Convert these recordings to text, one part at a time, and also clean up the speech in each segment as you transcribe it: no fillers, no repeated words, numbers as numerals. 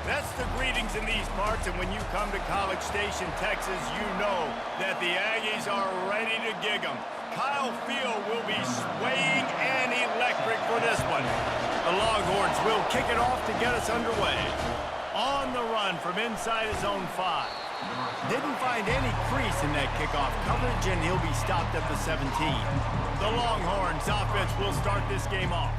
That's the greetings in these parts, and when you come to College Station, Texas, you know that the Aggies are ready to gig 'em. Kyle Field will be swaying and electric for this one. The Longhorns will kick it off to get us underway. On the run from inside his own 5. Didn't find any crease in that kickoff coverage, and he'll be stopped at the 17. The Longhorns offense will start this game off.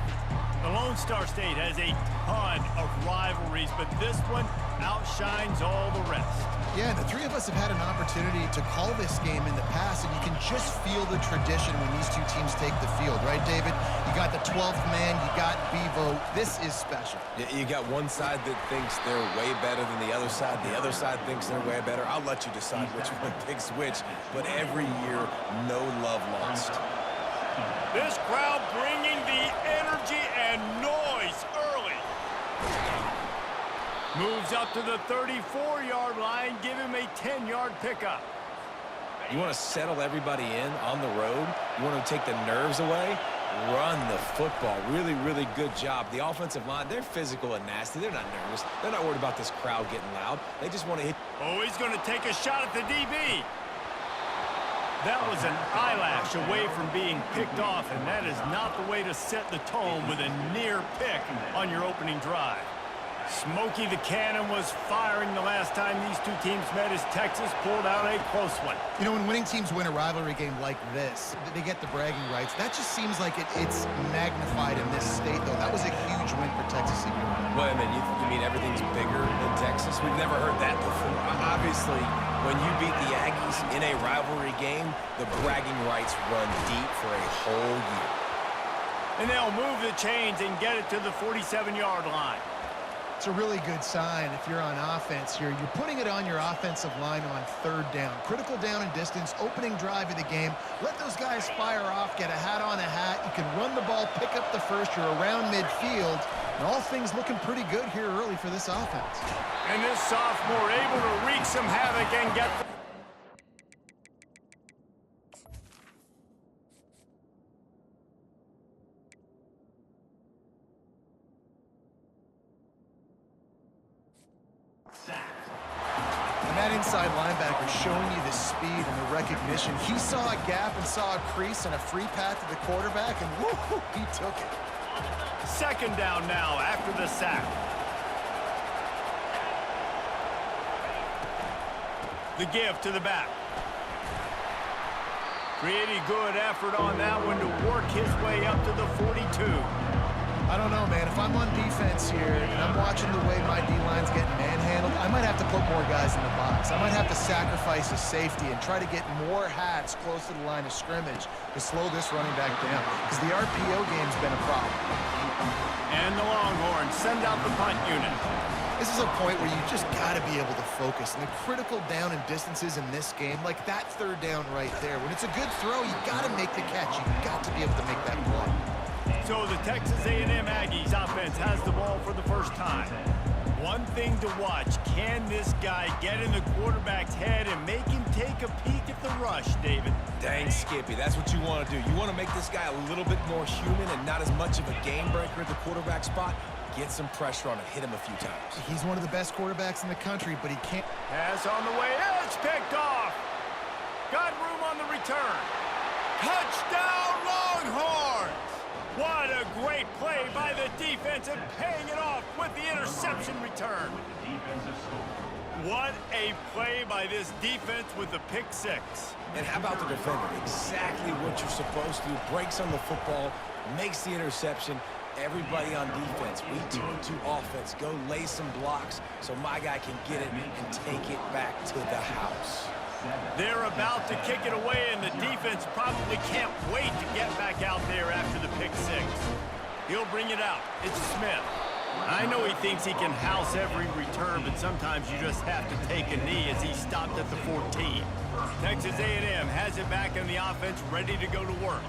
The Lone Star State has a ton of rivalries, but this one outshines all the rest. Yeah, the three of us have had an opportunity to call this game in the past, and you can just feel the tradition when these two teams take the field, right, David? You got the 12th man, you got Bevo. This is special. You got one side that thinks they're way better than the other side thinks they're way better. I'll let you decide which one picks which, but every year, no love lost. This crowd bringing the energy and noise early. Moves up to the 34-yard line, give him a 10-yard pickup. You want to settle everybody in on the road? You want to take the nerves away? Run the football. Really, really good job. The offensive line, they're physical and nasty. They're not nervous. They're not worried about this crowd getting loud. They just want to hit. Oh, he's going to take a shot at the DB. That was an eyelash away from being picked off, and that is not the way to set the tone with a near pick on your opening drive. Smokey the Cannon was firing the last time these two teams met as Texas pulled out a close one. You know, when winning teams win a rivalry game like this, they get the bragging rights. That just seems like it's magnified in this state, though. That was a huge win for Texas. Wait a minute, you mean everything's bigger in Texas? We've never heard that before. Obviously, when you beat the Aggies in a rivalry game, the bragging rights run deep for a whole year. And they'll move the chains and get it to the 47-yard line. It's a really good sign if you're on offense here. You're putting it on your offensive line on 3rd down. Critical down and distance, opening drive of the game. Let those guys fire off, get a hat on a hat. You can run the ball, pick up the first. You're around midfield. And all things looking pretty good here early for this offense. And this sophomore able to wreak some havoc and get the inside linebacker showing you the speed and the recognition. He saw a gap and saw a crease and a free path to the quarterback, and woo, he took it. 2nd down now after the sack. The give to the back. Pretty good effort on that one to work his way up to the 42. I don't know, man. If I'm on defense here and I'm watching the way my D-line's getting manhandled, I might have to put more guys in the box. I might have to sacrifice a safety and try to get more hats close to the line of scrimmage to slow this running back down, because the RPO game's been a problem. And the Longhorns send out the punt unit. This is a point where you just got to be able to focus. And the critical down and distances in this game, like that 3rd down right there, when it's a good throw, you got to make the catch. You got to be able to make that play. So the Texas A&M Aggies offense has the ball for the first time. One thing to watch, can this guy get in the quarterback's head and make him take a peek at the rush, David? Dang, Skippy, that's what you want to do. You want to make this guy a little bit more human and not as much of a game breaker at the quarterback spot. Get some pressure on him, hit him a few times. He's one of the best quarterbacks in the country, but he can't. Pass on the way, it's picked off. Got room on the return. Touchdown, Longhorns! What a great play by the defense and paying it off with the interception return. What a play by this defense with the pick 6. And how about the defender? Exactly what you're supposed to do. Breaks on the football, makes the interception. Everybody on defense, we turn to offense. Go lay some blocks so my guy can get it and take it back to the house. They're about to kick it away, and the defense probably can't wait to get back out there after the pick 6. He'll bring it out. It's Smith. I know he thinks he can house every return, but sometimes you just have to take a knee as he stopped at the 14. Texas A&M has it back in the offense, ready to go to work.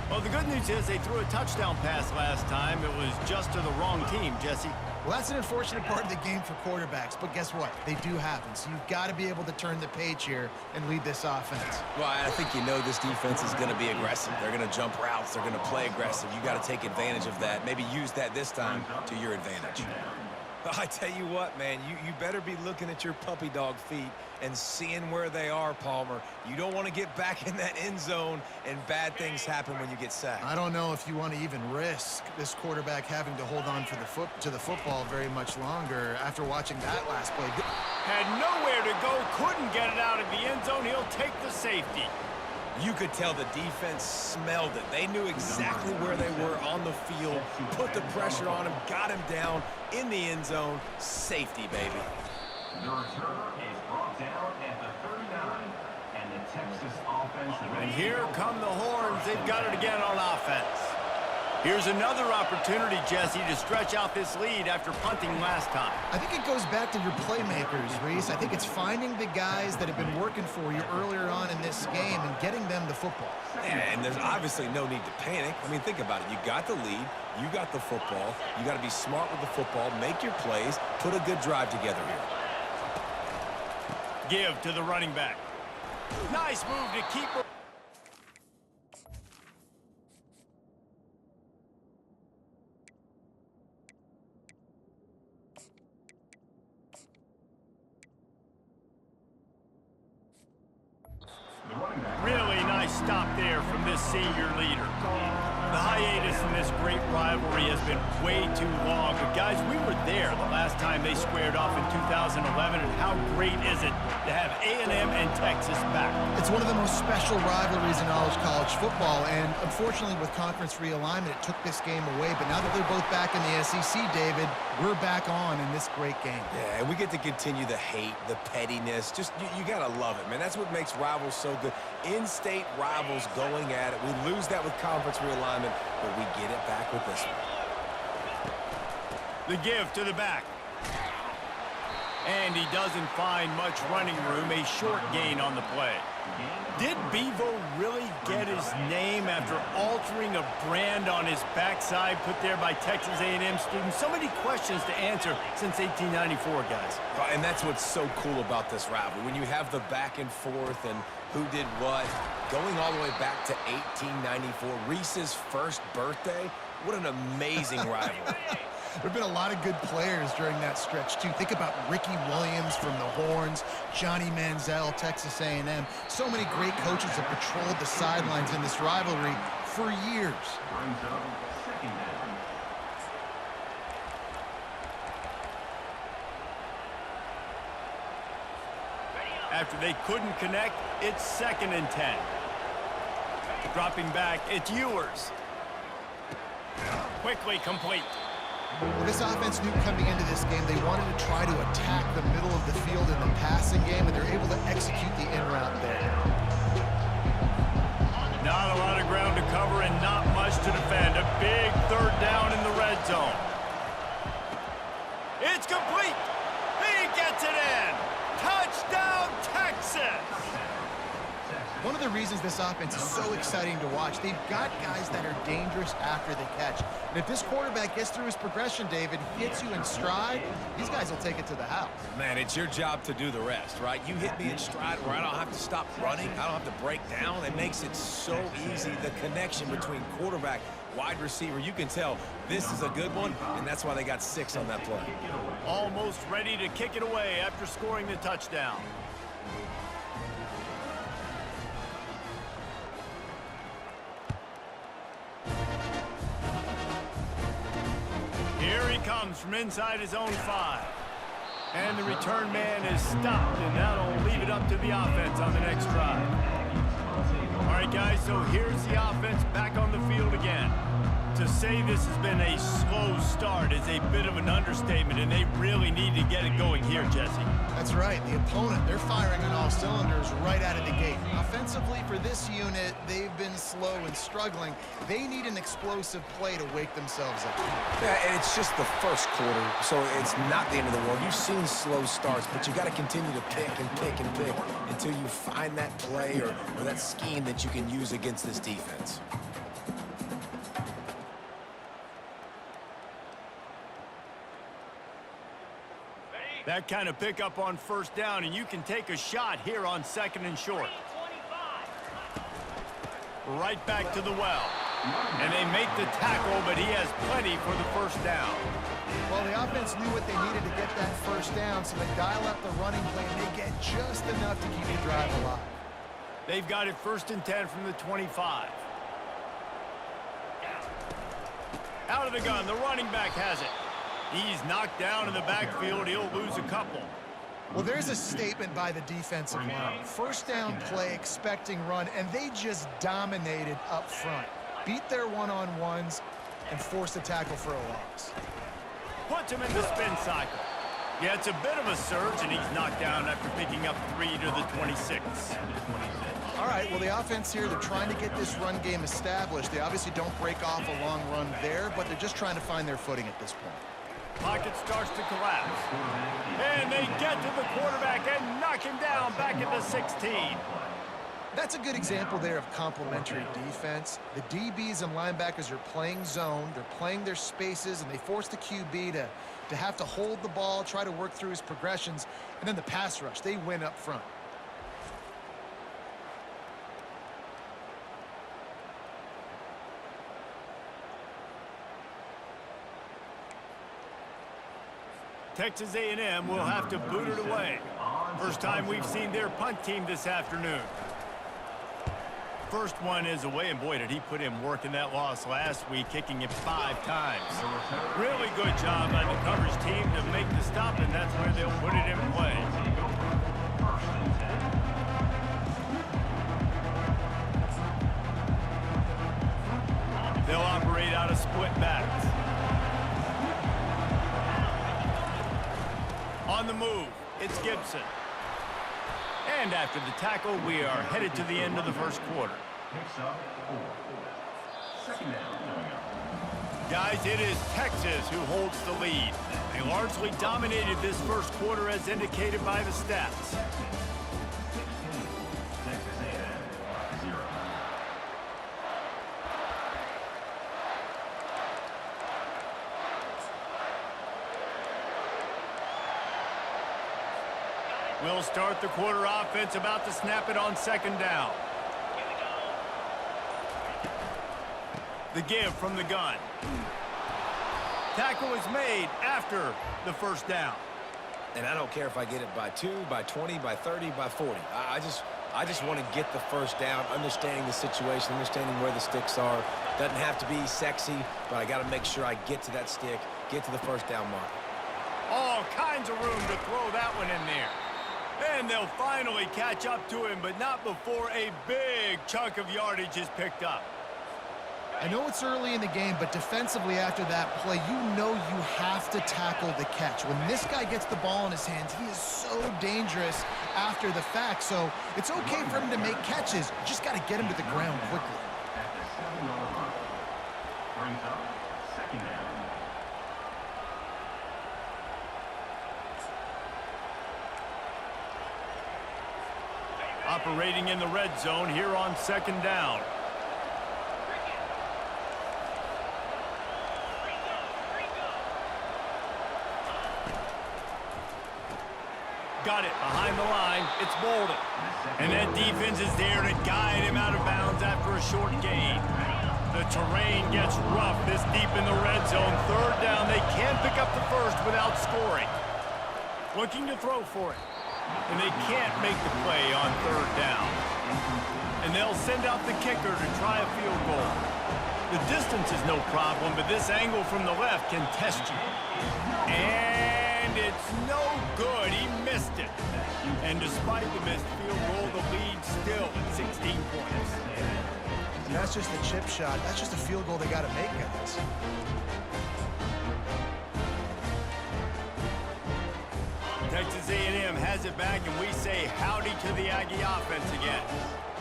Well, the good news is they threw a touchdown pass last time. It was just to the wrong team, Jesse. Well, that's an unfortunate part of the game for quarterbacks, but guess what? They do happen, so you've got to be able to turn the page here and lead this offense. Well, I think you know this defense is going to be aggressive. They're going to jump routes. They're going to play aggressive. You got to take advantage of that. Maybe use that this time to your advantage. I tell you what, man, you better be looking at your puppy dog feet and seeing where they are, Palmer. You don't want to get back in that end zone and bad things happen when you get sacked. I don't know if you want to even risk this quarterback having to hold on for the football very much longer after watching that last play. Had nowhere to go, couldn't get it out of the end zone. He'll take the safety. You could tell the defense smelled it. They knew exactly where they were on the field, put the pressure on him, got him down in the end zone. Safety, baby. The returner is brought down at the 39, and the Texas offense... And here come the horns. They've got it again on offense. Here's another opportunity, Jesse, to stretch out this lead after punting last time. I think it goes back to your playmakers, Reese. I think it's finding the guys that have been working for you earlier on in this game and getting them the football. Yeah, and there's obviously no need to panic. I mean, think about it. You got the lead. You got the football. You got to be smart with the football, make your plays, put a good drive together here. Give to the running back. Nice move to keep her. Really nice stop there from this senior leader. The hiatus in this great rivalry has been way too long. But, guys, we were there the last time they squared off in 2011, and how great is it to have A&M and Texas back? It's one of the most special rivalries in all of college football, and unfortunately with conference realignment, it took this game away. But now that they're both back in the SEC, David, we're back on in this great game. Yeah, and we get to continue the hate, the pettiness. Just, you got to love it, man. That's what makes rivals so good. In-state rivals going at it. We lose that with conference realignment, but we get it back with this one. The give to the back. And he doesn't find much running room, a short gain on the play. Did Bevo really get his name after altering a brand on his backside put there by Texas A&M students? So many questions to answer since 1894, guys. And that's what's so cool about this rivalry. When you have the back and forth and who did what, going all the way back to 1894, Reese's first birthday, what an amazing rivalry. There have been a lot of good players during that stretch, too. Think about Ricky Williams from the Horns, Johnny Manziel, Texas A&M. So many great coaches have patrolled the sidelines in this rivalry for years. Brings up second down. After they couldn't connect, it's 2nd and 10. Dropping back, it's Ewers. Quickly complete. Well, this offense knew coming into this game they wanted to try to attack the middle of the field in the passing game, and they're able to execute the in route there. Not a lot of ground to cover and not much to defend. A big 3rd down in the red zone. It's complete. He gets it in. Touchdown, Texas. One of the reasons this offense is so exciting to watch, they've got guys that are dangerous after the catch. And if this quarterback gets through his progression, David, hits you in stride, these guys will take it to the house. Man, it's your job to do the rest, right? You hit me in stride where I don't have to stop running. I don't have to break down. It makes it so easy. The connection between quarterback, wide receiver, you can tell this is a good one, and that's why they got 6 on that play. Almost ready to kick it away after scoring the touchdown. Here he comes from inside his own 5. And the return man is stopped, and that'll leave it up to the offense on the next drive. All right, guys, so here's the offense back on the field again. To say this has been a slow start is a bit of an understatement, and they really need to get it going here, Jesse. That's right. The opponent, they're firing on all cylinders right out of the gate. Offensively, for this unit, they've been slow and struggling. They need an explosive play to wake themselves up. Yeah, and it's just the first quarter, so it's not the end of the world. You've seen slow starts, but you got to continue to pick and pick and pick until you find that play or that scheme that you can use against this defense. That kind of pickup on 1st down, and you can take a shot here on 2nd and short. Right back to the well. And they make the tackle, but he has plenty for the 1st down. Well, the offense knew what they needed to get that first down, so they dial up the running play, and they get just enough to keep the drive alive. They've got it 1st and 10 from the 25. Out of the gun, the running back has it. He's knocked down in the backfield. He'll lose a couple. Well, there's a statement by the defensive line. First down play, expecting run, and they just dominated up front. Beat their one-on-ones and forced a tackle for a loss. Puts him in the spin cycle. Yeah, it's a bit of a surge, and he's knocked down after picking up 3 to the 26. All right, well, the offense here, they're trying to get this run game established. They obviously don't break off a long run there, but they're just trying to find their footing at this point. Pocket starts to collapse. And they get to the quarterback and knock him down back at the 16. That's a good example there of complementary defense. The DBs and linebackers are playing zone, they're playing their spaces, and they force the QB to have to hold the ball, try to work through his progressions, and then the pass rush, they win up front. Texas A&M will have to boot it away. First time we've seen their punt team this afternoon. First one is away, and boy, did he put in work in that loss last week, kicking it 5 times. Really good job by the coverage team to make the stop, and that's where they'll put it in play. They'll operate out of split backs. On the move, it's Gibson. And after the tackle, we are headed to the end of the first quarter. Guys, it is Texas who holds the lead. They largely dominated this first quarter as indicated by the stats. We'll start the quarter offense, about to snap it on 2nd down. The give from the gun. Tackle is made after the first down. And I don't care if I get it by 2, by 20, by 30, by 40. I just want to get the first down, understanding the situation, understanding where the sticks are. Doesn't have to be sexy, but I got to make sure I get to that stick, get to the first down mark. All kinds of room to throw that one in there. And they'll finally catch up to him, but not before a big chunk of yardage is picked up. I know it's early in the game, but defensively after that play, you know you have to tackle the catch. When this guy gets the ball in his hands, he is so dangerous after the fact. So it's okay for him to make catches. You just got to get him to the ground quickly. Brings up 2nd down. Operating in the red zone here on 2nd down. Got it behind the line. It's Bolden. And that defense is there to guide him out of bounds after a short gain. The terrain gets rough this deep in the red zone. 3rd down. They can't pick up the first without scoring. Looking to throw for it. And they can't make the play on 3rd down. And they'll send out the kicker to try a field goal. The distance is no problem, but this angle from the left can test you. And it's no good. He missed it. And despite the missed field goal, the lead still at 16 points. And that's just a chip shot. That's just a field goal they got to make, guys. Texas A&M has it back, and we say howdy to the Aggie offense again.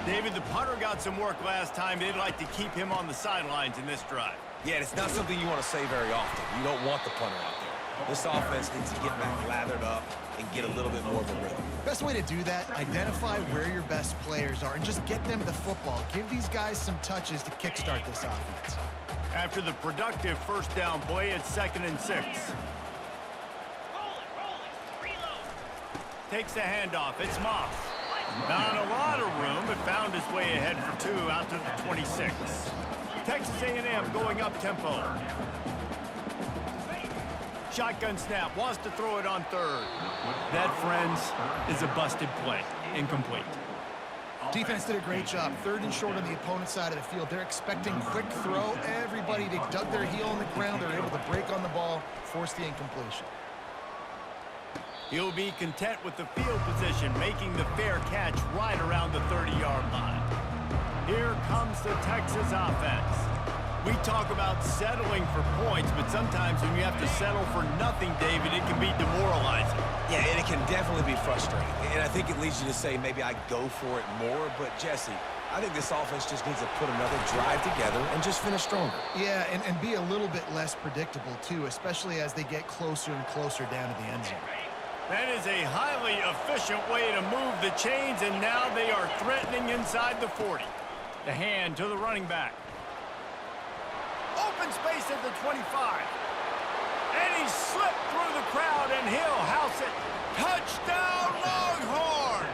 David, the punter got some work last time. They'd like to keep him on the sidelines in this drive. Yeah, it's not something you want to say very often. You don't want the punter out there. This offense needs to get back lathered up and get a little bit more of a rhythm. Best way to do that, identify where your best players are and just get them the football. Give these guys some touches to kickstart this offense. After the productive first down play, it's 2nd and 6. Takes the handoff. It's Moss. Not a lot of room, but found his way ahead for 2 out to the 26. Texas A&M going up tempo. Shotgun snap, wants to throw it on third. That, friends, is a busted play. Incomplete. Defense did a great job. 3rd and short on the opponent's side of the field. They're expecting quick throw. Everybody, they dug their heel on the ground. They're able to break on the ball, force the incompletion. He'll be content with the field position, making the fair catch right around the 30-yard line. Here comes the Texas offense. We talk about settling for points, but sometimes when you have to settle for nothing, David, it can be demoralizing. Yeah, and it can definitely be frustrating. And I think it leads you to say maybe I go for it more. But, Jesse, I think this offense just needs to put another drive together and just finish stronger. Yeah, and be a little bit less predictable, too, especially as they get closer and closer down to the end zone. That is a highly efficient way to move the chains, and now they are threatening inside the 40. The hand to the running back. Open space at the 25. And he slipped through the crowd, and he'll house it. Touchdown, Longhorns!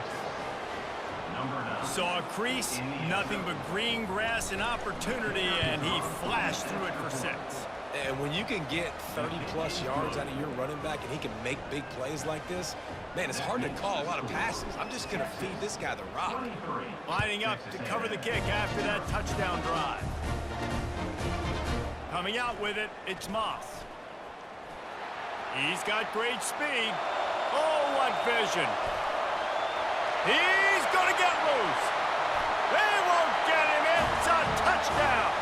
Saw a crease, nothing but green grass and opportunity, and he flashed through it for 6. And when you can get 30-plus yards out of your running back and he can make big plays like this, man, it's hard to call a lot of passes. I'm just going to feed this guy the rock. Lining up to cover the kick after that touchdown drive. Coming out with it, it's Moss. He's got great speed. Oh, what vision. He's going to get loose. They won't get him. It's a touchdown.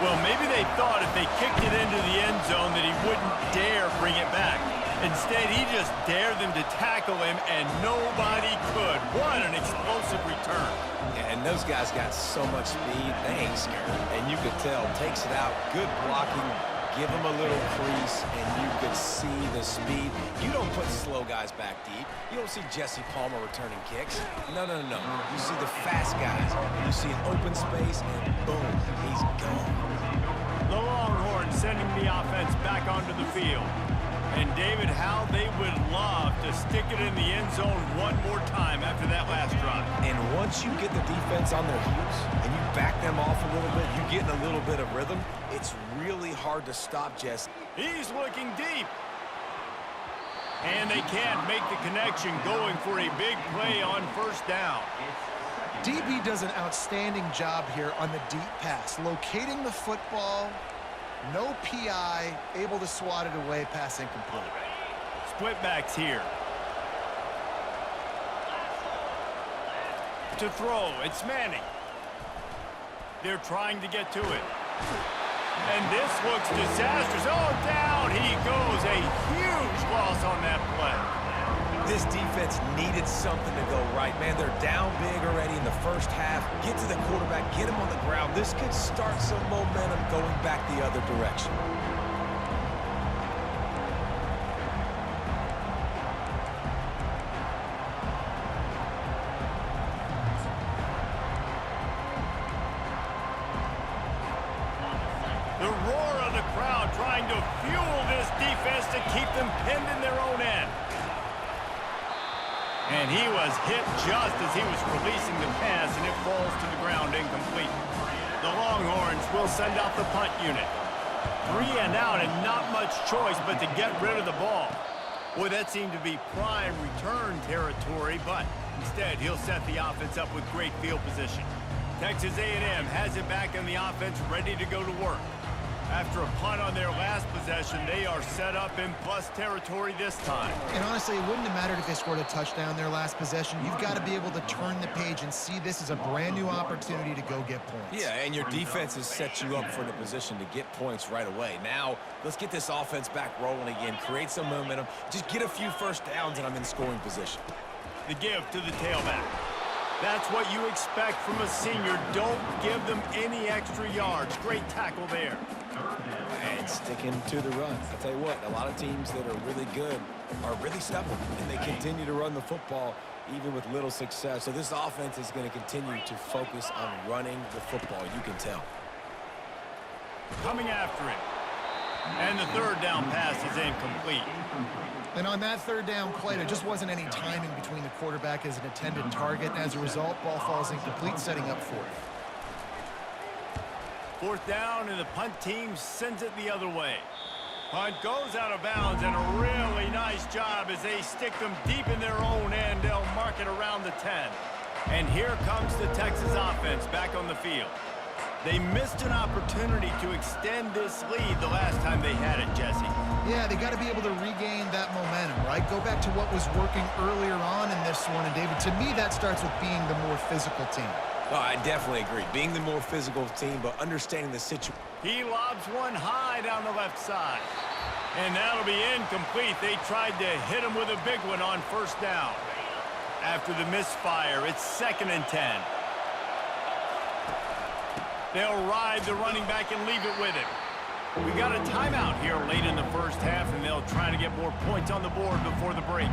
Well, maybe they thought if they kicked it into the end zone that he wouldn't dare bring it back. Instead, he just dared them to tackle him, and nobody could. What an explosive return. Yeah, and those guys got so much speed, they ain't scared. And you could tell, takes it out, good blocking, give him a little crease, and you could see the speed. You don't put slow guys back deep. You don't see Jesse Palmer returning kicks. No. You see the fast guys. You see an open space, and boom, he's gone. The Longhorns sending the offense back onto the field. And, David, how they would love to stick it in the end zone one more time after that last drive. And once you get the defense on their heels and you back them off a little bit, you get in a little bit of rhythm, it's really hard to stop Jesse. He's looking deep. And they can't make the connection, going for a big play on 1st down. DB does an outstanding job here on the deep pass, locating the football. No PI, able to swat it away, pass incomplete. Split backs here. To throw, it's Manning. They're trying to get to it. And this looks disastrous. Oh, down he goes. A huge loss on that play. This defense needed something to go right, man. They're down big already in the first half. Get to the quarterback, get him on the ground. This could start some momentum going back the other direction. The roar of the crowd trying to fuel this defense to keep them pinned in their own end. And he was hit just as he was releasing the pass, and it falls to the ground incomplete. The Longhorns will send out the punt unit. 3 and out, and not much choice but to get rid of the ball. Boy, that seemed to be prime return territory, but instead he'll set the offense up with great field position. Texas A&M has it back in the offense, ready to go to work. After a punt on their last possession, they are set up in plus territory this time. And honestly, it wouldn't have mattered if they scored a touchdown their last possession. You've got to be able to turn the page and see this as a brand new opportunity to go get points. Yeah, and your defense has set you up for the position to get points right away. Now, let's get this offense back rolling again, create some momentum, just get a few first downs, and I'm in scoring position. The give to the tailback. That's what you expect from a senior. Don't give them any extra yards. Great tackle there. And sticking to the run. I'll tell you what, a lot of teams that are really good are really stubborn, and they continue to run the football even with little success. So this offense is going to continue to focus on running the football, you can tell. Coming after it. And the 3rd down pass is incomplete. And on that 3rd down play, there just wasn't any timing between the quarterback as an intended target. And as a result, ball falls incomplete, setting up 4th. 4th down, and the punt team sends it the other way. Punt goes out of bounds, and a really nice job as they stick them deep in their own end. They'll mark it around the 10. And here comes the Texas offense back on the field. They missed an opportunity to extend this lead the last time they had it, Jesse. Yeah, they got to be able to regain that momentum, right? Go back to what was working earlier on in this one. And, David, to me, that starts with being the more physical team. Oh, I definitely agree. Being the more physical team, but understanding the situation. He lobs one high down the left side. And that'll be incomplete. They tried to hit him with a big one on first down. After the misfire, it's 2nd and 10. They'll ride the running back and leave it with him. We got a timeout here late in the first half, and they'll try to get more points on the board before the break.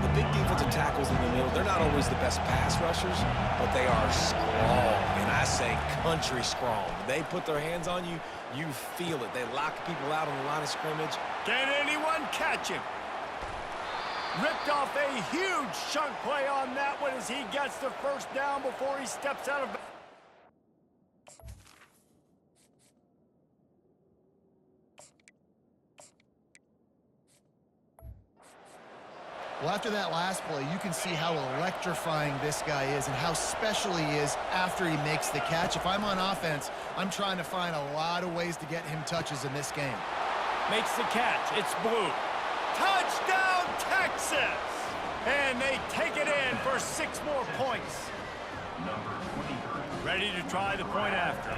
The big defensive tackles in the middle, they're not always the best pass rushers, but they are strong, and I say country strong. They put their hands on you, you feel it. They lock people out on the line of scrimmage. Can anyone catch him? Ripped off a huge chunk play on that one as he gets the first down before he steps out of... Well, after that last play, you can see how electrifying this guy is and how special he is after he makes the catch. If I'm on offense, I'm trying to find a lot of ways to get him touches in this game. Makes the catch. It's blue. Touchdown, Texas! And they take it in for 6 more points. Ready to try the point after.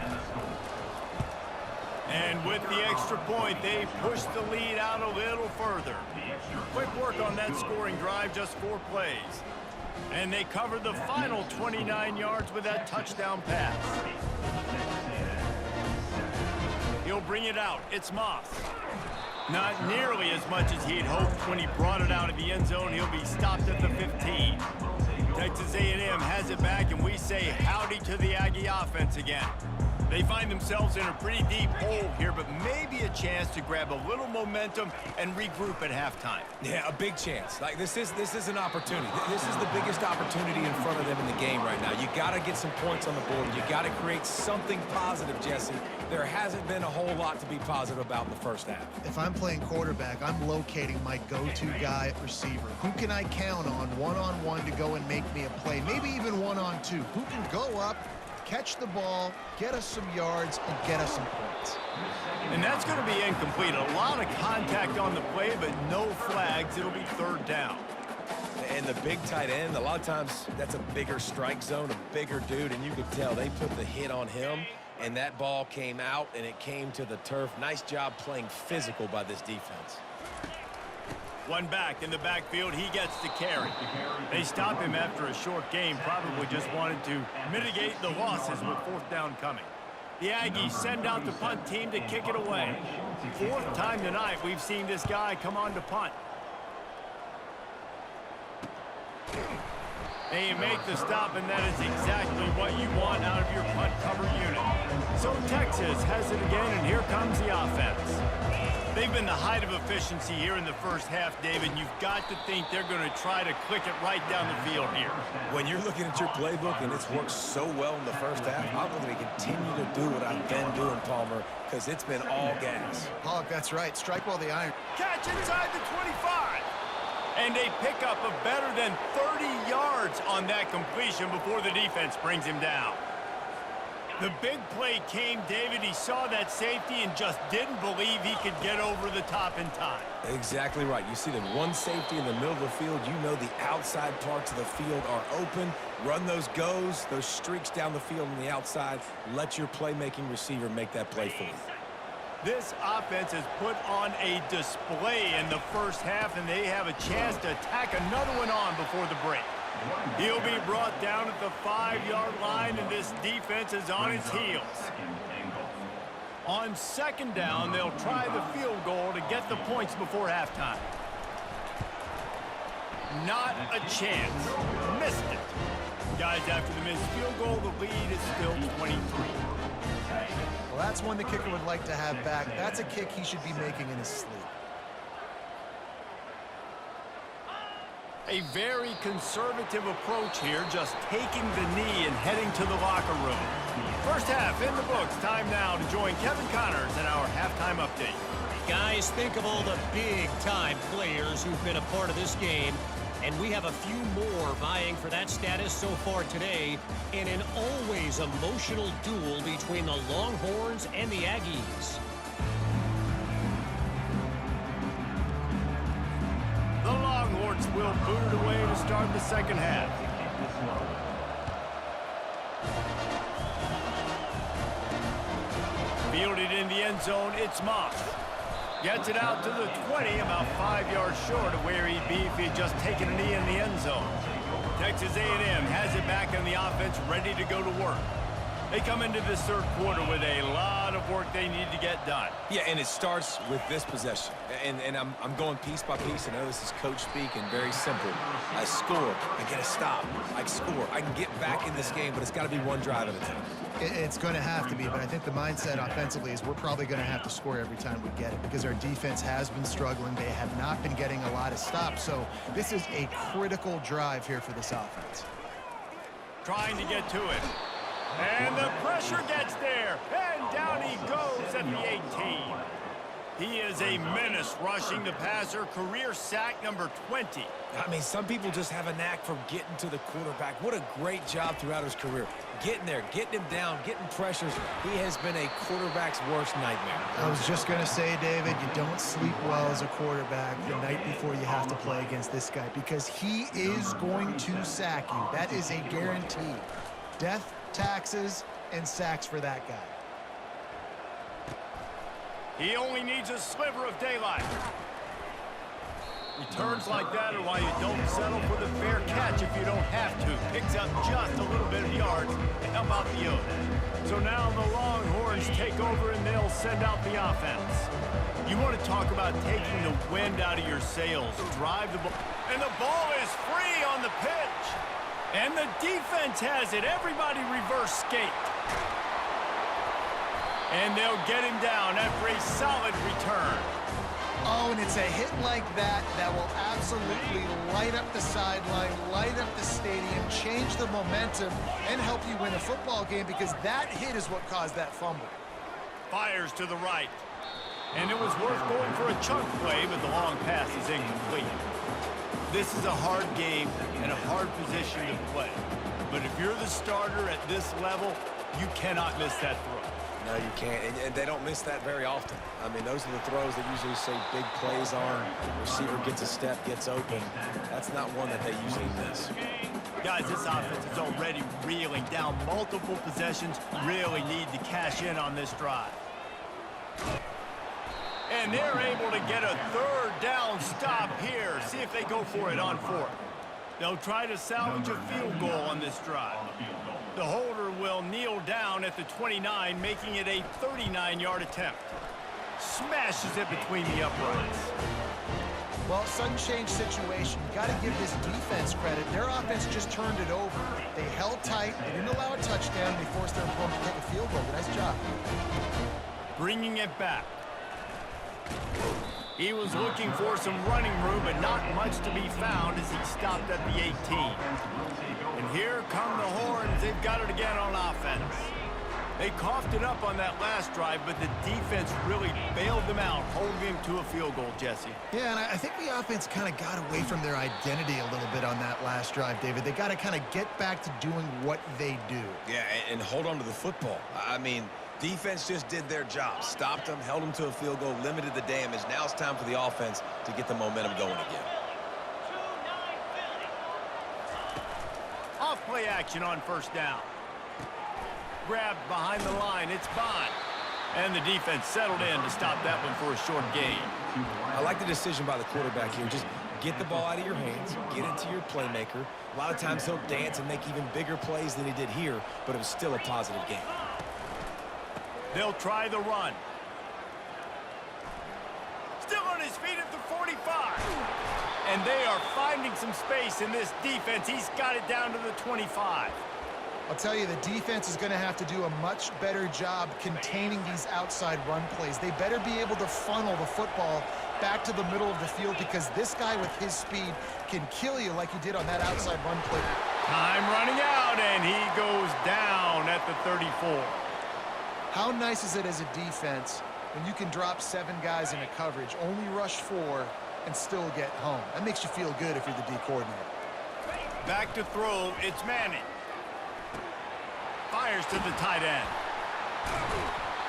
And with the extra point, they push the lead out a little further. Quick work on that scoring drive, just 4 plays. And they covered the final 29 yards with that touchdown pass. He'll bring it out. It's Moss. Not nearly as much as he'd hoped when he brought it out of the end zone. He'll be stopped at the 15. Texas A&M has it back, and we say howdy to the Aggie offense again. They find themselves in a pretty deep hole here, but maybe a chance to grab a little momentum and regroup at halftime. Yeah, a big chance. Like this is an opportunity. This is the biggest opportunity in front of them in the game right now. You got to get some points on the board. You got to create something positive, Jesse. There hasn't been a whole lot to be positive about in the first half. If I'm playing quarterback, I'm locating my go-to guy at receiver. Who can I count on one-on-one to go and make me a play? Maybe even one-on-two. Who can go up, catch the ball, get us some yards, and get us some points. And that's going to be incomplete. A lot of contact on the play, but no flags. It'll be 3rd down. And the big tight end, a lot of times that's a bigger strike zone, a bigger dude, and you could tell they put the hit on him, and that ball came out, and it came to the turf. Nice job playing physical by this defense. One back in the backfield, he gets to carry. They stop him after a short game, probably just wanted to mitigate the losses with 4th down coming. The Aggies send out the punt team to kick it away. 4th time tonight we've seen this guy come on to punt. They make the stop, and that is exactly what you want out of your punt cover unit. So Texas has it again, and here comes the offense. They've been the height of efficiency here in the first half, David. You've got to think they're going to try to click it right down the field here. When you're looking at your playbook and it's worked so well in the first half, I'm going to continue to do what I've been doing, Palmer, because it's been all gas. Pollock, that's right. Strike while the iron. Catch inside the 25. And they pick up a better than 30 yards on that completion before the defense brings him down. The big play came, David. He saw that safety and just didn't believe he could get over the top in time. Exactly right. You see the one safety in the middle of the field. You know the outside parts of the field are open. Run those goes, those streaks down the field on the outside. Let your playmaking receiver make that play for you. This offense has put on a display in the first half, and they have a chance to tack another one on before the break. He'll be brought down at the 5-yard line, and this defense is on its heels. On 2nd down, they'll try the field goal to get the points before halftime. Not a chance. Missed it. Guys, after the missed field goal, the lead is still 23. Well, that's one the kicker would like to have back. That's a kick he should be making in his sleep. A very conservative approach here, just taking the knee and heading to the locker room. First half in the books. Time now to join Kevin Connors in our halftime update. Guys, think of all the big-time players who've been a part of this game, and we have a few more vying for that status so far today in an always emotional duel between the Longhorns and the Aggies. The Longhorns will boot it away to start the second half. Fielded in the end zone, it's Moss. Gets it out to the 20, about 5 yards short of where he'd be if he'd just taken a knee in the end zone. Texas A&M has it back in the offense, ready to go to work. They come into this third quarter with a lot of work they need to get done. Yeah, and it starts with this possession. And I'm going piece by piece. I know this is coach speak and very simple. I score. I get a stop. I score. I can get back in this game, but it's got to be one drive at a time. It's going to have to be, but I think the mindset offensively is we're probably going to have to score every time we get it because our defense has been struggling. They have not been getting a lot of stops, so this is a critical drive here for this offense. Trying to get to it. And the pressure gets there. And down he goes at the 18. He is a menace rushing the passer. Career sack number 20. I mean, some people just have a knack for getting to the quarterback. What a great job throughout his career. Getting there, getting him down, getting pressures. He has been a quarterback's worst nightmare. I was just going to say, David, you don't sleep well as a quarterback the night before you have to play against this guy because he is going to sack you. That is a guarantee. Death, taxes, and sacks for that guy. He only needs a sliver of daylight. Returns like that are why you don't settle for the fair catch if you don't have to. Picks up just a little bit of yards to help out the O's. So now the Longhorns take over and they'll send out the offense. You want to talk about taking the wind out of your sails. Drive the ball. And the ball is free on the pitch. And the defense has it. Everybody reverse skate. And they'll get him down after a solid return. Oh, and it's a hit like that that will absolutely light up the sideline, light up the stadium, change the momentum, and help you win a football game because that hit is what caused that fumble. Fires to the right. And it was worth going for a chunk play, but the long pass is incomplete. This is a hard game and a hard position to play. But if you're the starter at this level, you cannot miss that throw. No, you can't, and they don't miss that very often. I mean, those are the throws that usually say big plays on. Receiver gets a step, gets open. That's not one that they usually miss. Guys, this offense is already reeling down multiple possessions. Really need to cash in on this drive. And they're able to get a third down stop here. See if they go for it on fourth. They'll try to salvage a field goal on this drive. The holder will kneel down at the 29, making it a 39-yard attempt. Smashes it between the uprights. Well, sudden change situation. You got to give this defense credit. Their offense just turned it over. They held tight. They didn't allow a touchdown. They forced their opponent to take a field goal. Nice job. Bringing it back. He was looking for some running room, but not much to be found as he stopped at the 18. And here come the Horns. They've got it again on offense. They coughed it up on that last drive, but the defense really bailed them out, holding him to a field goal, Jesse. Yeah, and I think the offense kind of got away from their identity a little bit on that last drive, David. They got to kind of get back to doing what they do. Yeah, and hold on to the football. I mean, defense just did their job. Stopped them, held them to a field goal, limited the damage. Now it's time for the offense to get the momentum going again. Off-play action on first down. Grabbed behind the line. It's Bond. And the defense settled in to stop that one for a short gain. I like the decision by the quarterback here. Just get the ball out of your hands, get it to your playmaker. A lot of times he'll dance and make even bigger plays than he did here, but it was still a positive game. They'll try the run. Still on his feet at the 45. And they are finding some space in this defense. He's got it down to the 25. I'll tell you, the defense is going to have to do a much better job containing these outside run plays. They better be able to funnel the football back to the middle of the field because this guy with his speed can kill you like he did on that outside run play. Time running out, and he goes down at the 34. How nice is it as a defense when you can drop 7 guys into coverage, only rush 4, and still get home. That makes you feel good if you're the D coordinator. Back to throw, it's Manning. Fires to the tight end.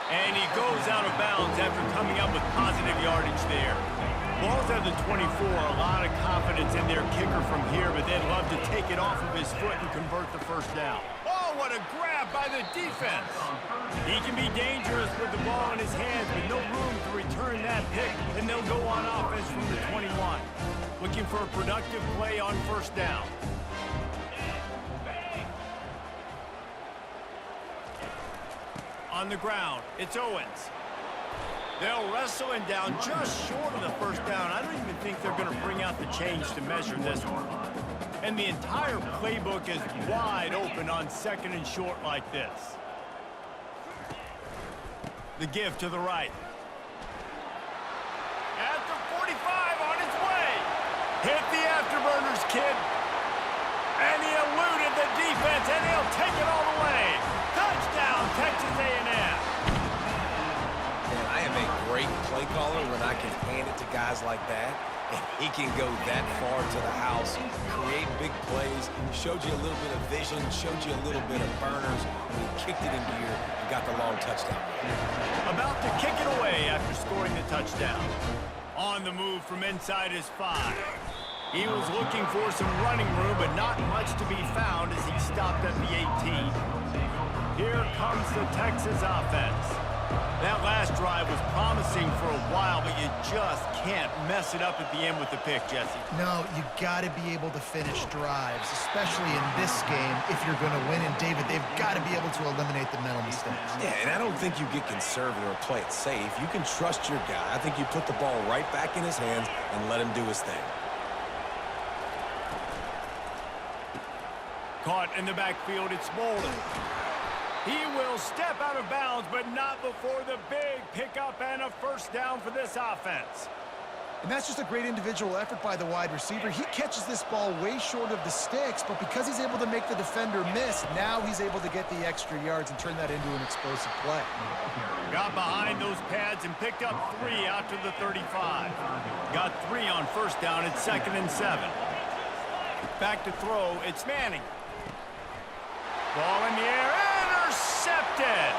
And he goes out of bounds after coming up with positive yardage there. Ball's at the 24, a lot of confidence in their kicker from here, but they'd love to take it off of his foot and convert the first down. Oh, what a grab by the defense. He can be dangerous with the ball in his hands, but no room to return that pick, and they'll go on offense from the 21. Looking for a productive play on first down. On the ground, it's Owens. They'll wrestle him down just short of the first down. I don't even think they're going to bring out the change to measure this one. And the entire playbook is wide open on second and short like this. The give to the right. At the 45 on his way. Hit the afterburners, kid. And he eluded the defense, and he'll take it all the way. Touchdown, Texas A&M. Man, I am a great play caller when I can hand it to guys like that. And he can go that far to the house, create big plays, showed you a little bit of vision, showed you a little bit of burners, and he kicked it in gear and got the long touchdown. About to kick it away after scoring the touchdown. On the move from inside his 5. He was looking for some running room, but not much to be found as he stopped at the 18. Here comes the Texas offense. That last drive was promising for a while, but you just can't mess it up at the end with the pick, Jesse. No, you got to be able to finish drives, especially in this game if you're going to win. And, David, they've got to be able to eliminate the mental mistakes. Yeah, and I don't think you get conservative or play it safe. You can trust your guy. I think you put the ball right back in his hands and let him do his thing. Caught in the backfield, it's Bolden. He will step out of bounds, but not before the big pickup and a first down for this offense. And that's just a great individual effort by the wide receiver. He catches this ball way short of the sticks, but because he's able to make the defender miss, now he's able to get the extra yards and turn that into an explosive play. Got behind those pads and picked up 3 out to the 35. Got 3 on first down at 2nd and 7. Back to throw, it's Manning. Ball in the air, intercepted.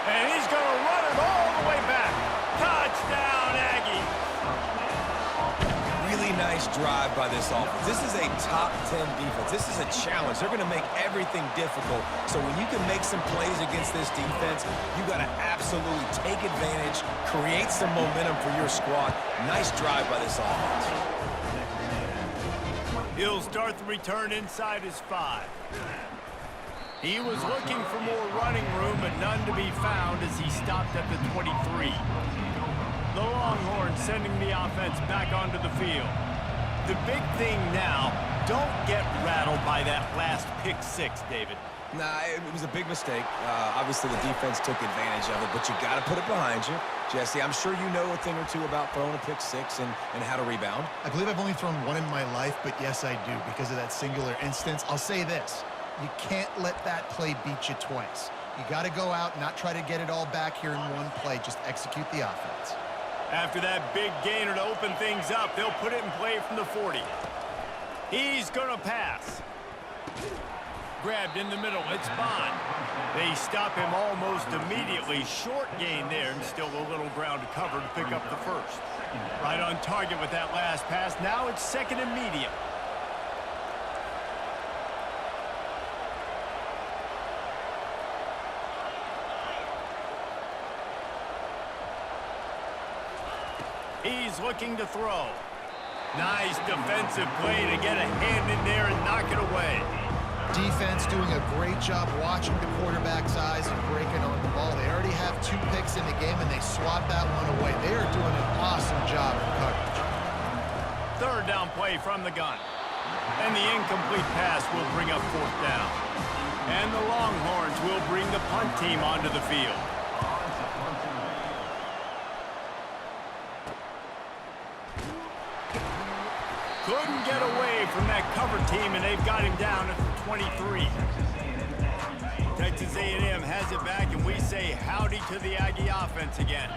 And he's going to run it all the way back. Touchdown, Aggie. Really nice drive by this offense. This is a top 10 defense. This is a challenge. They're going to make everything difficult. So when you can make some plays against this defense, you got to absolutely take advantage, create some momentum for your squad. Nice drive by this offense. He'll start the return inside his 5. He was looking for more running room, but none to be found as he stopped at the 23. The Longhorns sending the offense back onto the field. The big thing now, don't get rattled by that last pick 6, David. Nah, it was a big mistake. Obviously, the defense took advantage of it, but you got to put it behind you. Jesse, I'm sure you know a thing or two about throwing a pick 6 and how to rebound. I believe I've only thrown 1 in my life, but yes, I do because of that singular instance. I'll say this. You can't let that play beat you twice. You got to go out and not try to get it all back here in one play. Just execute the offense. After that big gainer to open things up, they'll put it in play from the 40. He's going to pass. Grabbed in the middle, it's Bond. They stop him almost immediately. Short gain there, and still a little ground to cover to pick up the first. Right on target with that last pass. Now it's 2nd and medium. He's looking to throw. Nice defensive play to get a hand in there and knock it away. Defense doing a great job watching the quarterback's eyes and breaking on the ball. They already have 2 picks in the game, and they swat that one away. They are doing an awesome job of coverage. 3rd down play from the gun. And the incomplete pass will bring up 4th down. And the Longhorns will bring the punt team onto the field. Couldn't get away from that cover team, and they've got him down at the 23. Texas A&M has it back, and we say howdy to the Aggie offense again.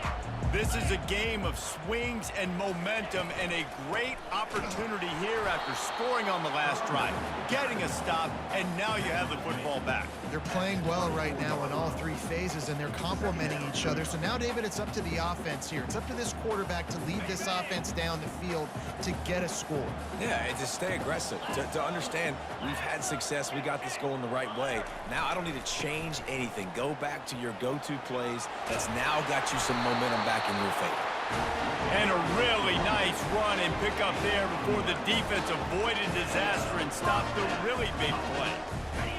This is a game of swings and momentum, and a great opportunity here after scoring on the last drive, getting a stop, and now you have the football back. They're playing well right now in all three phases, and they're complementing each other. So now, David, it's up to the offense here. It's up to this quarterback to lead this offense down the field to get a score. Yeah, and to stay aggressive, to understand we've had success, we got this going the right way. Now I don't need to change anything. Go back to your go-to plays. That's now got you some momentum back in your favor. And a really nice run and pick up there before the defense avoided disaster and stopped the really big play.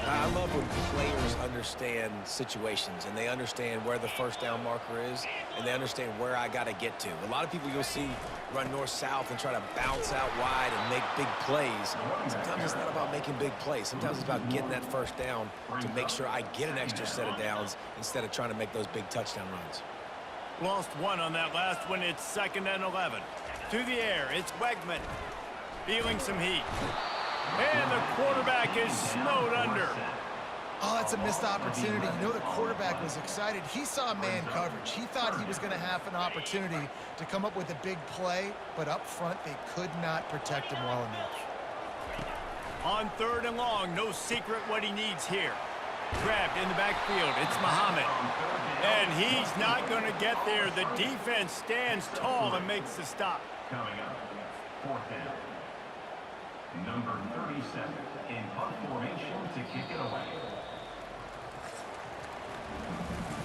I love when players understand situations, and they understand where the first down marker is, and they understand where I got to get to. A lot of people you'll see run north-south and try to bounce out wide and make big plays. Sometimes it's not about making big plays. Sometimes it's about getting that first down to make sure I get an extra set of downs instead of trying to make those big touchdown runs. Lost one on that last one. It's 2nd and 11. To the air, it's Wegman. Feeling some heat. And the quarterback is snowed under. Oh, that's a missed opportunity. You know, the quarterback was excited. He saw man coverage. He thought he was going to have an opportunity to come up with a big play, but up front, they could not protect him well enough. On 3rd and long, no secret what he needs here. Grabbed in the backfield, it's Muhammad. And he's not going to get there. The defense stands tall and makes the stop. Coming up, 4th down. Number 37 in punt formation to kick it away.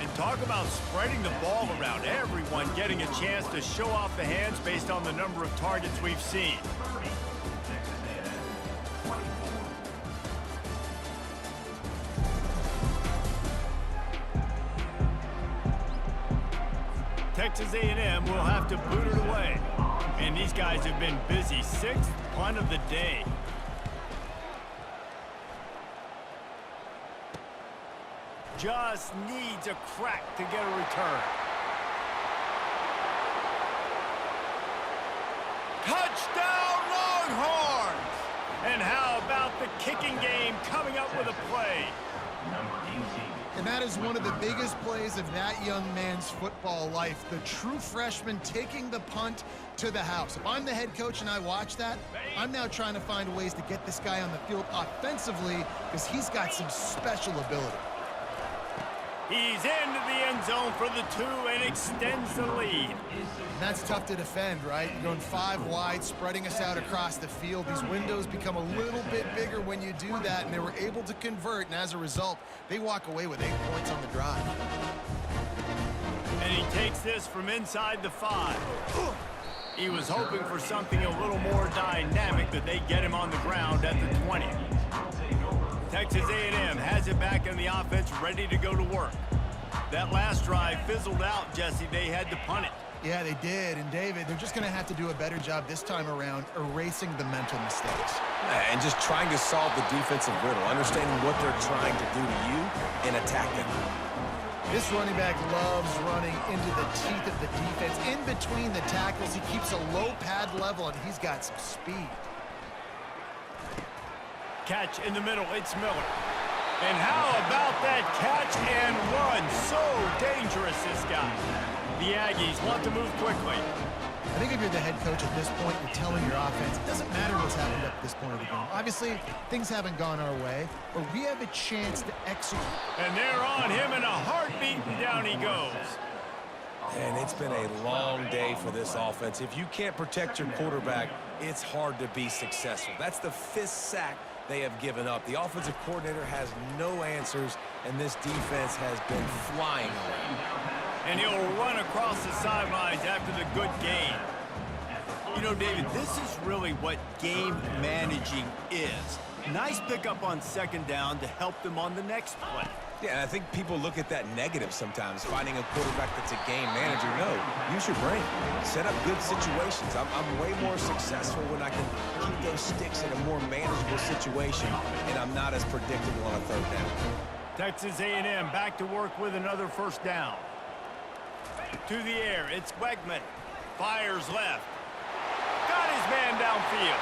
And talk about spreading the ball around. Everyone getting a chance to show off the hands based on the number of targets we've seen. 30, Texas A&M, 24. Texas A&M will have to boot it away. And these guys have been busy. 6th punt of the day. Just needs a crack to get a return. Touchdown Longhorns! And how about the kicking game coming up with a play? Number 18. And that is one of the biggest plays of that young man's football life. The true freshman taking the punt to the house. If I'm the head coach and I watch that, I'm now trying to find ways to get this guy on the field offensively because he's got some special ability. He's into the end zone for the 2 and extends the lead. And that's tough to defend, right? You're going 5 wide, spreading us out across the field. These windows become a little bit bigger when you do that, and they were able to convert, and as a result, they walk away with 8 points on the drive. And he takes this from inside the 5. He was hoping for something a little more dynamic, that they get him on the ground at the 20. Texas A&M has it back in the offense, ready to go to work. That last drive fizzled out, Jesse. They had to punt it. Yeah, they did. And, David, they're just going to have to do a better job this time around erasing the mental mistakes. And just trying to solve the defensive riddle, understanding what they're trying to do to you and attack them. This running back loves running into the teeth of the defense. In between the tackles, he keeps a low pad level, and he's got some speed. Catch in the middle, it's Miller. And how about that catch and run? So dangerous, this guy. The Aggies want to move quickly. I think if you're the head coach at this point, you're telling your offense, it doesn't matter what's happened up to this point of the game. Obviously, things haven't gone our way, but we have a chance to execute. And they're on him in a heartbeat, and down he goes. And it's been a long day for this offense. If you can't protect your quarterback, it's hard to be successful. That's the 5th sack they have given up. The offensive coordinator has no answers, and this defense has been flying around. And he'll run across the sidelines after the good gain. You know, David, this is really what game managing is. Nice pickup on 2nd down to help them on the next play. Yeah, and I think people look at that negative sometimes, finding a quarterback that's a game manager. No, use your brain. Set up good situations. I'm way more successful when I can keep those sticks in a more manageable situation, and I'm not as predictable on a 3rd down. Texas A&M back to work with another 1st down. To the air, it's Wegman. Fires left. Got his man downfield.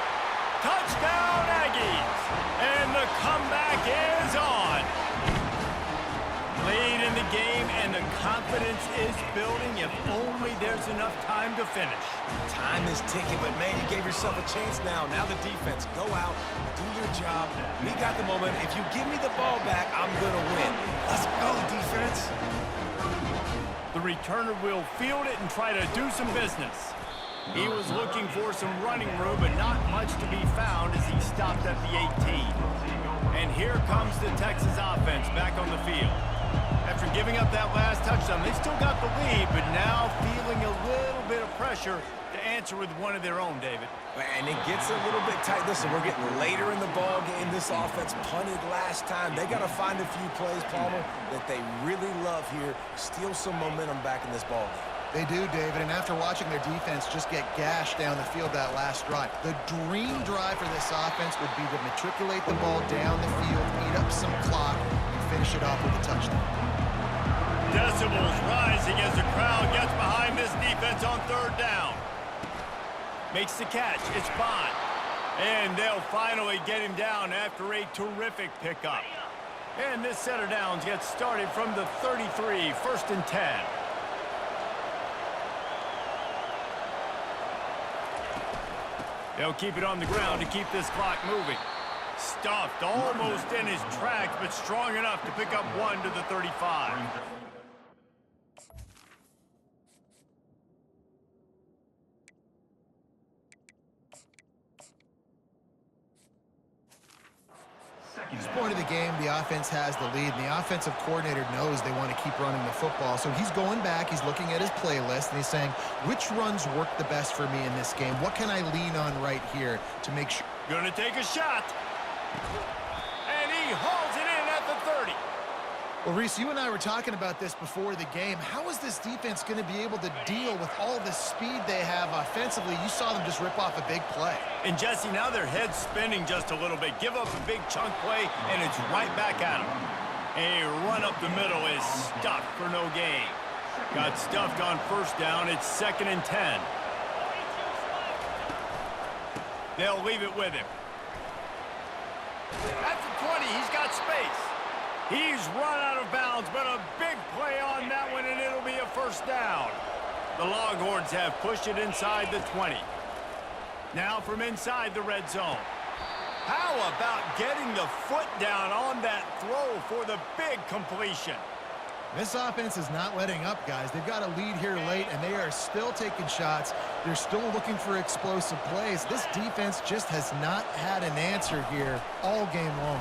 Touchdown, Aggies! And the comeback is on. Lead in the game, and the confidence is building if only there's enough time to finish. Time is ticking, but man, you gave yourself a chance now. Now the defense, go out, do your job. We got the moment. If you give me the ball back, I'm going to win. Let's go, defense. The returner will field it and try to do some business. He was looking for some running room, but not much to be found as he stopped at the 18. And here comes the Texas offense back on the field. After giving up that last touchdown, they still got the lead, but now feeling a little bit of pressure to answer with one of their own, David. And it gets a little bit tight. Listen, we're getting later in the ball game. This offense punted last time. They got to find a few plays, Palmer, that they really love here. Steal some momentum back in this ball game. They do, David, and after watching their defense just get gashed down the field that last drive, the dream drive for this offense would be to matriculate the ball down the field, eat up some clock, and finish it off with a touchdown. Decibels rising as the crowd gets behind this defense on third down. Makes the catch. It's Bond. And they'll finally get him down after a terrific pickup. And this set of downs gets started from the 33, 1st and 10. They'll keep it on the ground to keep this clock moving. Stuffed almost in his tracks, but strong enough to pick up one to the 35. At this point of the game, the offense has the lead, and the offensive coordinator knows they want to keep running the football. So he's going back, he's looking at his playlist, and he's saying, which runs work the best for me in this game? What can I lean on right here to make sure? Gonna take a shot. And he hauls it in at the 30. Well, Reese, you and I were talking about this before the game. How is this defense going to be able to deal with all the speed they have offensively? You saw them just rip off a big play. And Jesse, now their head's spinning just a little bit. Give up a big chunk play, and it's right back at them. A run up the middle is stuffed for no gain. Got stuffed on first down. It's 2nd and 10. They'll leave it with him. At the 20, he's got space. He's run out of bounds, but a big play on that one, and it'll be a first down. The Longhorns have pushed it inside the 20. Now from inside the red zone. How about getting the foot down on that throw for the big completion? This offense is not letting up, guys. They've got a lead here late, and they are still taking shots. They're still looking for explosive plays. This defense just has not had an answer here all game long.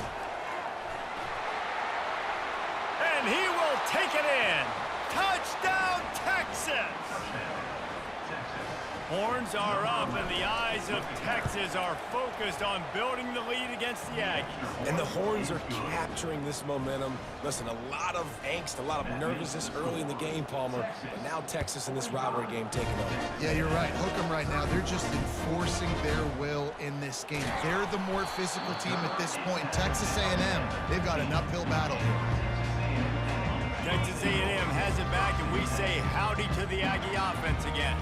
And he will take it in. Touchdown, Texas! Horns are up, and the eyes of Texas are focused on building the lead against the Aggies. And the Horns are capturing this momentum. Listen, a lot of angst, a lot of nervousness early in the game, Palmer. But now Texas in this rivalry game taking over. Yeah, you're right. Hook them right now. They're just enforcing their will in this game. They're the more physical team at this point. Texas A&M, they've got an uphill battle here. Texas A&M has it back, and we say howdy to the Aggie offense again.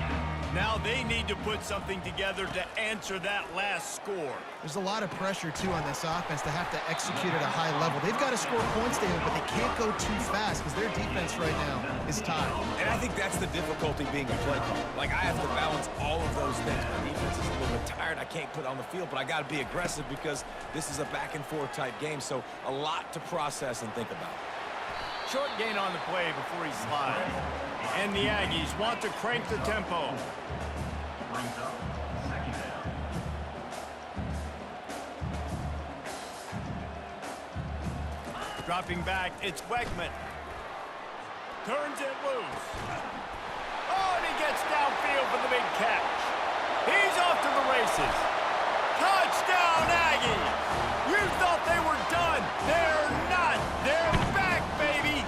Now they need to put something together to answer that last score. There's a lot of pressure, too, on this offense to have to execute at a high level. They've got to score points, David, but they can't go too fast because their defense right now is tied. And I think that's the difficulty being a play caller. Like, I have to balance all of those things. My defense is a little bit tired. I can't put on the field, but I got to be aggressive because this is a back-and-forth type game. So a lot to process and think about. Short gain on the play before he slides. And the Aggies want to crank the tempo. Brings up 2nd down. Dropping back, it's Wegman. Turns it loose. Oh, and he gets downfield for the big catch. He's off to the races. Touchdown, Aggies! You thought they were done. They're not. They're back, baby.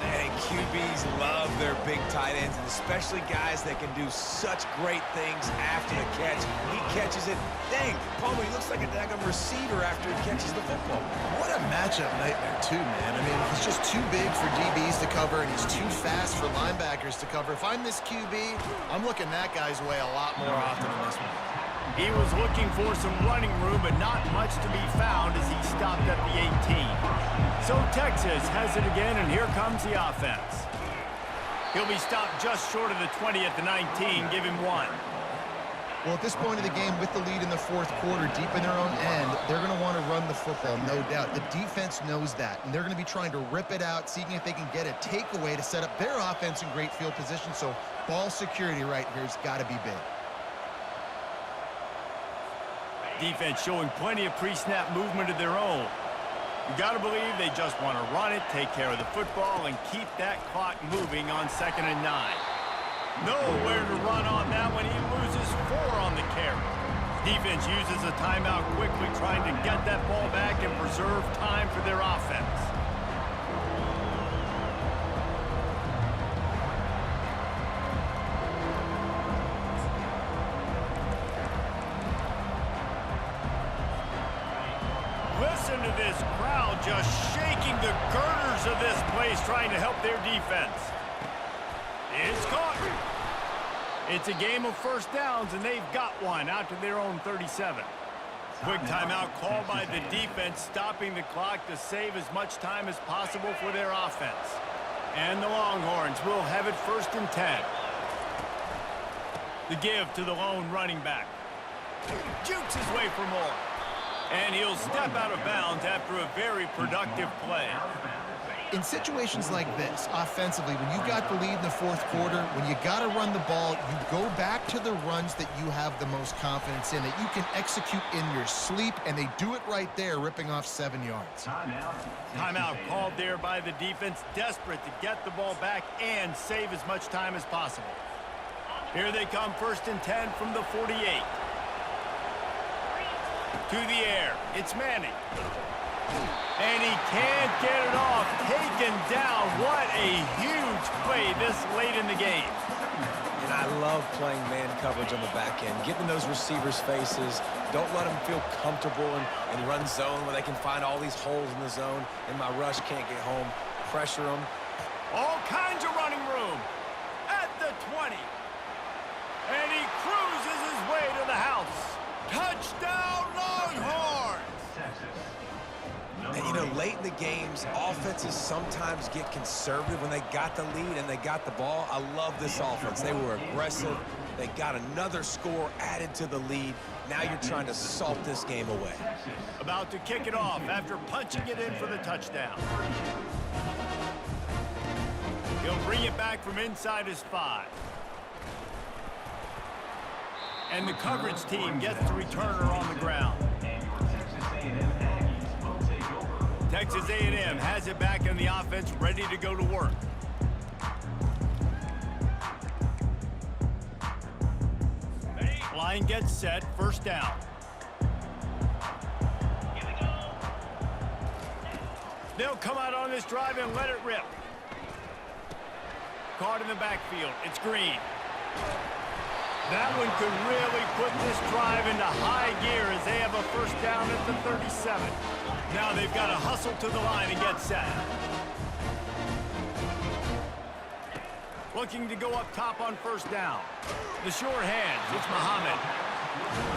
And QBs love their big tight ends, and especially guys that can do such great things after the catch. He catches it. Dang, Palmer, he looks like a daggum receiver after he catches the football. What a matchup nightmare, too, man. I mean, he's just too big for DBs to cover, and he's too fast for linebackers to cover. If I'm this QB, I'm looking that guy's way a lot more often than this one. He was looking for some running room, but not much to be found as he stopped at the 18. So Texas has it again, and here comes the offense. He'll be stopped just short of the 20 at the 19. Give him 1. Well, at this point of the game, with the lead in the fourth quarter, deep in their own end, they're going to want to run the football, no doubt. The defense knows that, and they're going to be trying to rip it out, seeing if they can get a takeaway to set up their offense in great field position. So ball security right here has got to be big. Defense showing plenty of pre-snap movement of their own. You got to believe they just want to run it, take care of the football, and keep that clock moving on 2nd and 9. Nowhere to run on that one. He loses 4 on the carry. Defense uses a timeout quickly, trying to get that ball back and preserve time for their offense. Listen to this crowd just shaking the girders of this place, trying to help their defense. It's caught. It's a game of first downs, and they've got one out to their own 37. Quick timeout called by the defense, stopping the clock to save as much time as possible for their offense. And the Longhorns will have it 1st and 10. The give to the lone running back. Jukes his way for more. And he'll step out of bounds after a very productive play. In situations like this, offensively, when you got the lead in the fourth quarter, when you got to run the ball, you go back to the runs that you have the most confidence in, that you can execute in your sleep, and they do it right there, ripping off 7 yards. Timeout called there by the defense, desperate to get the ball back and save as much time as possible. Here they come, 1st and 10 from the 48. To the air, it's Manning. And he can't get it off. Taken down. What a huge play this late in the game. And I love playing man coverage on the back end. Get in those receivers' faces. Don't let them feel comfortable and run zone where they can find all these holes in the zone and my rush can't get home. Pressure them. All kinds of running room at the 20. And he cruises his way to the house. Touchdown, Longhorns! And, you know, late in the games, offenses sometimes get conservative when they got the lead and they got the ball. I love this offense. They were aggressive. They got another score added to the lead. Now you're trying to salt this game away. About to kick it off after punching it in for the touchdown. He'll bring it back from inside his 5. And the coverage team gets the returner on the ground. Texas A&M has it back in the offense, ready to go to work. Line gets set, 1st down. They'll come out on this drive and let it rip. Caught in the backfield, it's Green. That one could really put this drive into high gear as they have a 1st down at the 37. Now they've got to hustle to the line and get set. Looking to go up top on 1st down. The short hands, it's Muhammad.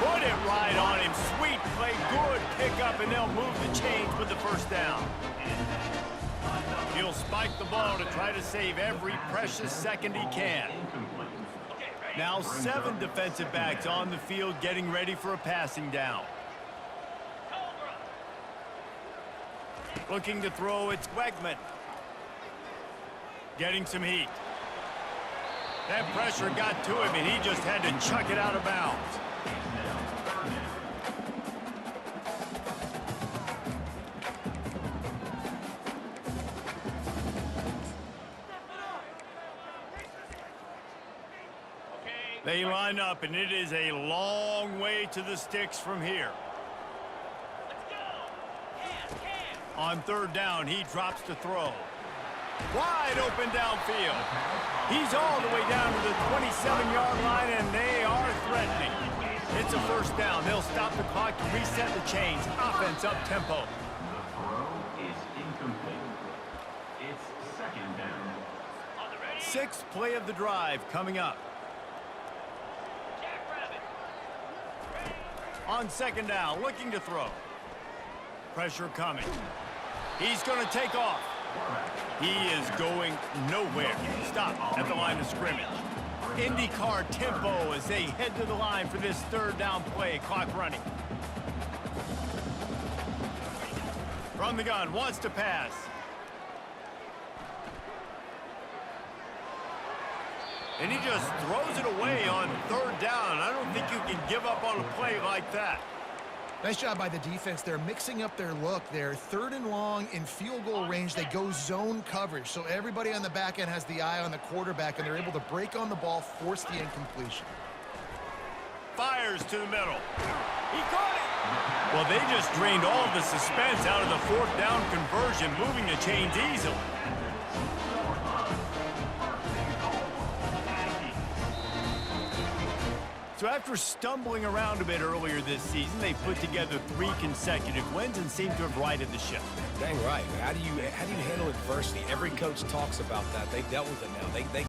Put it right on him. Sweet play, good pickup, and they'll move the chains with the 1st down. He'll spike the ball to try to save every precious second he can. Now 7 defensive backs on the field getting ready for a passing down. Looking to throw, it's Wegman. Getting some heat. That pressure got to him, and he just had to chuck it out of bounds. They line up, and it is a long way to the sticks from here. On 3rd down, he drops to throw. Wide open downfield. He's all the way down to the 27-yard line, and they are threatening. It's a 1st down. They'll stop the clock to reset the chains. Offense up tempo. The throw is incomplete. It's 2nd down. 6th play of the drive coming up. On second down, looking to throw. Pressure coming. He's going to take off. He is going nowhere. Stop at the line of scrimmage. IndyCar tempo as they head to the line for this third down play. Clock running. From the gun, wants to pass. And he just throws it away on third down. I don't think you can give up on a play like that. Nice job by the defense. They're mixing up their look. They're third and long in field goal range. They go zone coverage. So everybody on the back end has the eye on the quarterback, and they're able to break on the ball, force the incompletion. Fires to the middle. He caught it. Well, they just drained all of the suspense out of the fourth down conversion, moving the chains easily. So after stumbling around a bit earlier this season, they put together 3 consecutive wins and seem to have righted the ship. Dang right. How do you handle adversity? Every coach talks about that. They dealt with it now. They